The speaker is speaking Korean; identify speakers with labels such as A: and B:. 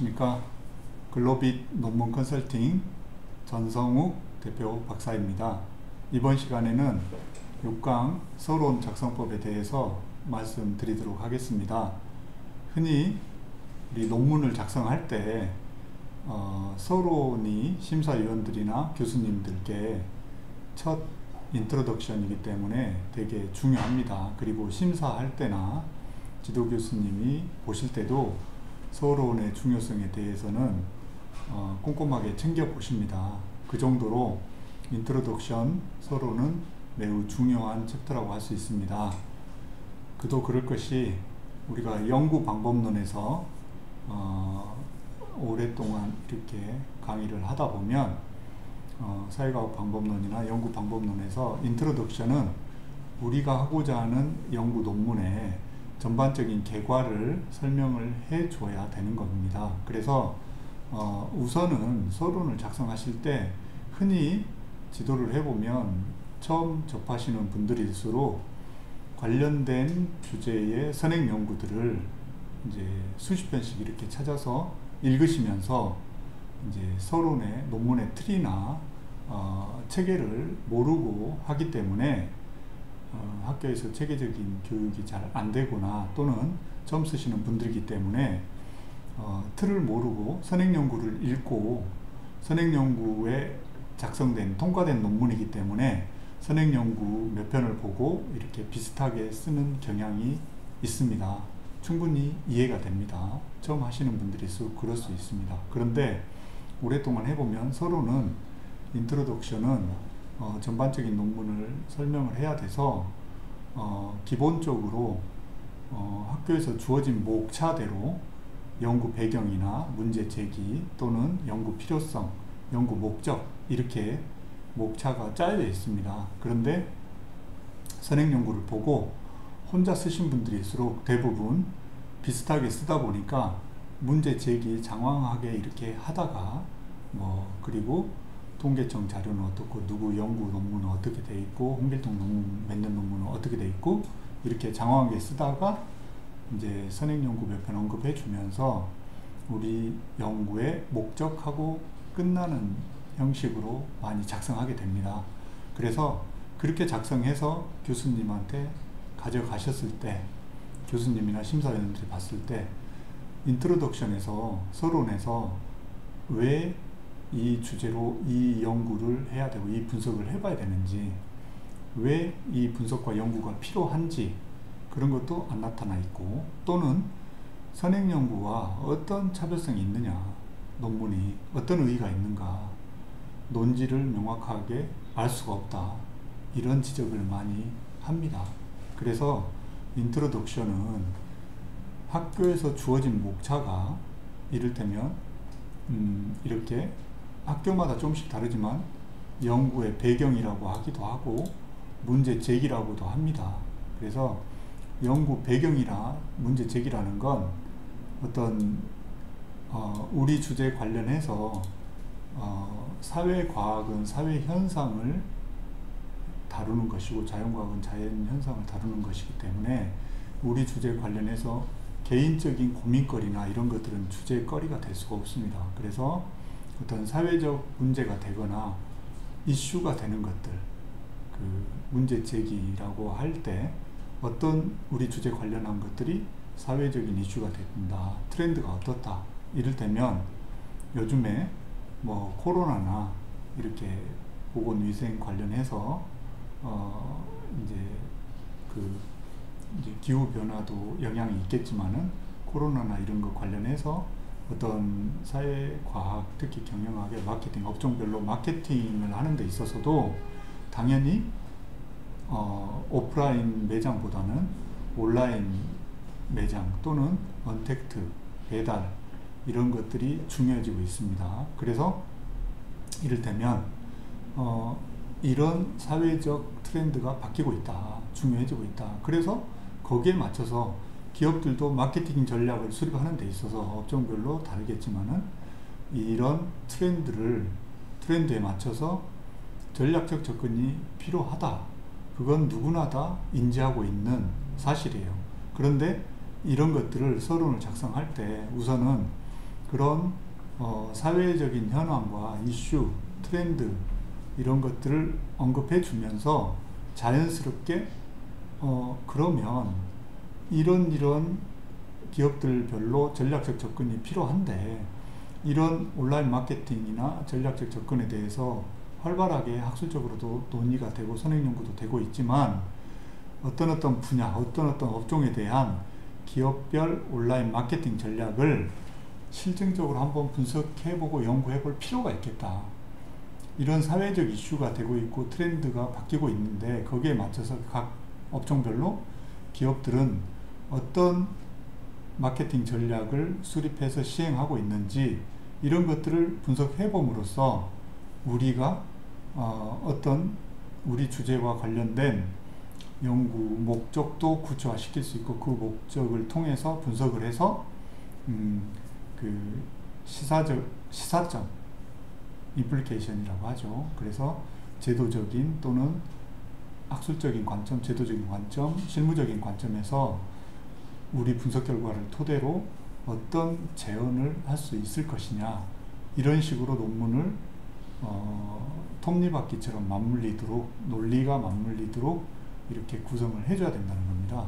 A: 안녕하십니까. 글로빗 논문 컨설팅 전성욱 대표 박사입니다. 이번 시간에는 6강 서론 작성법에 대해서 말씀드리도록 하겠습니다. 흔히 우리 논문을 작성할 때 서론이 심사위원들이나 교수님들께 첫 인트로덕션이기 때문에 되게 중요합니다. 그리고 심사할 때나 지도 교수님이 보실 때도 서론의 중요성에 대해서는 꼼꼼하게 챙겨 보십니다. 그 정도로 인트로덕션 서론은 매우 중요한 챕터라고 할 수 있습니다. 그도 그럴 것이 우리가 연구 방법론에서 오랫동안 이렇게 강의를 하다 보면 사회과학 방법론이나 연구 방법론에서 인트로덕션은 우리가 하고자 하는 연구 논문의 전반적인 결과를 설명을 해줘야 되는 겁니다. 그래서 우선은 서론을 작성하실 때 흔히 지도를 해보면 처음 접하시는 분들일수록 관련된 주제의 선행 연구들을 이제 수십 편씩 이렇게 찾아서 읽으시면서 이제 서론의 논문의 틀이나 체계를 모르고 하기 때문에 학교에서 체계적인 교육이 잘 안되거나 또는 처음 쓰시는 분들이기 때문에 틀을 모르고 선행연구를 읽고 선행연구에 작성된 통과된 논문이기 때문에 선행연구 몇 편을 보고 이렇게 비슷하게 쓰는 경향이 있습니다. 충분히 이해가 됩니다. 처음 하시는 분들일수록 그럴 수 있습니다. 그런데 오랫동안 해보면 서론은 인트로덕션은 전반적인 논문을 설명을 해야 돼서 기본적으로 학교에서 주어진 목차대로 연구 배경이나 문제 제기 또는 연구 필요성, 연구 목적 이렇게 목차가 짜여져 있습니다. 그런데 선행연구를 보고 혼자 쓰신 분들일수록 대부분 비슷하게 쓰다 보니까 문제 제기 장황하게 이렇게 하다가 그리고 통계청 자료는 어떻고 누구 연구 논문은 어떻게 돼 있고 홍길동 논문 몇 년 논문은 어떻게 돼 있고 이렇게 장황하게 쓰다가 이제 선행연구 몇 편 언급해 주면서 우리 연구의 목적하고 끝나는 형식으로 많이 작성하게 됩니다. 그래서 그렇게 작성해서 교수님한테 가져가셨을 때 교수님이나 심사위원들이 봤을 때 인트로덕션에서 서론에서 왜 이 주제로 이 연구를 해야 되고 이 분석을 해봐야 되는지 왜 이 분석과 연구가 필요한지 그런 것도 안 나타나 있고 또는 선행연구와 어떤 차별성이 있느냐 논문이 어떤 의의가 있는가 논지를 명확하게 알 수가 없다 이런 지적을 많이 합니다. 그래서 인트로덕션은 학교에서 주어진 목차가 이를테면 이렇게 학교마다 조금씩 다르지만 연구의 배경이라고 하기도 하고 문제 제기라고도 합니다. 그래서 연구 배경이나 문제 제기라는 건 어떤 우리 주제 관련해서 사회과학은 사회현상을 다루는 것이고 자연과학은 자연현상을 다루는 것이기 때문에 우리 주제 관련해서 개인적인 고민거리나 이런 것들은 주제거리가 될 수가 없습니다. 그래서 어떤 사회적 문제가 되거나 이슈가 되는 것들 그 문제 제기라고 할 때 어떤 우리 주제 관련한 것들이 사회적인 이슈가 된다 트렌드가 어떻다 이를테면 요즘에 코로나나 이렇게 보건위생 관련해서 이제 기후변화도 영향이 있겠지만은 코로나나 이런 것 관련해서 어떤 사회과학, 특히 경영학의 마케팅, 업종별로 마케팅을 하는 데 있어서도 당연히 오프라인 매장보다는 온라인 매장 또는 언택트, 배달 이런 것들이 중요해지고 있습니다. 그래서 이를테면 이런 사회적 트렌드가 바뀌고 있다, 중요해지고 있다. 그래서 거기에 맞춰서 기업들도 마케팅 전략을 수립하는 데 있어서 업종별로 다르겠지만은 이런 트렌드에 맞춰서 전략적 접근이 필요하다. 그건 누구나 다 인지하고 있는 사실이에요. 그런데 이런 것들을 서론을 작성할 때 우선은 그런 사회적인 현황과 이슈, 트렌드 이런 것들을 언급해 주면서 자연스럽게 그러면 이런 기업들별로 전략적 접근이 필요한데 이런 온라인 마케팅이나 전략적 접근에 대해서 활발하게 학술적으로도 논의가 되고 선행 연구도 되고 있지만 어떤 분야, 어떤 업종에 대한 기업별 온라인 마케팅 전략을 실증적으로 한번 분석해보고 연구해볼 필요가 있겠다. 이런 사회적 이슈가 되고 있고 트렌드가 바뀌고 있는데 거기에 맞춰서 각 업종별로 기업들은 어떤 마케팅 전략을 수립해서 시행하고 있는지 이런 것들을 분석해봄으로써 우리가 우리 주제와 관련된 연구 목적도 구체화시킬 수 있고 그 목적을 통해서 분석을 해서 그 시사적 임플리케이션이라고 하죠. 그래서 제도적인 또는 학술적인 관점, 제도적인 관점, 실무적인 관점에서 우리 분석 결과를 토대로 어떤 재현을 할 수 있을 것이냐 이런 식으로 논문을 톱니바퀴처럼 맞물리도록 논리가 맞물리도록 이렇게 구성을 해줘야 된다는 겁니다.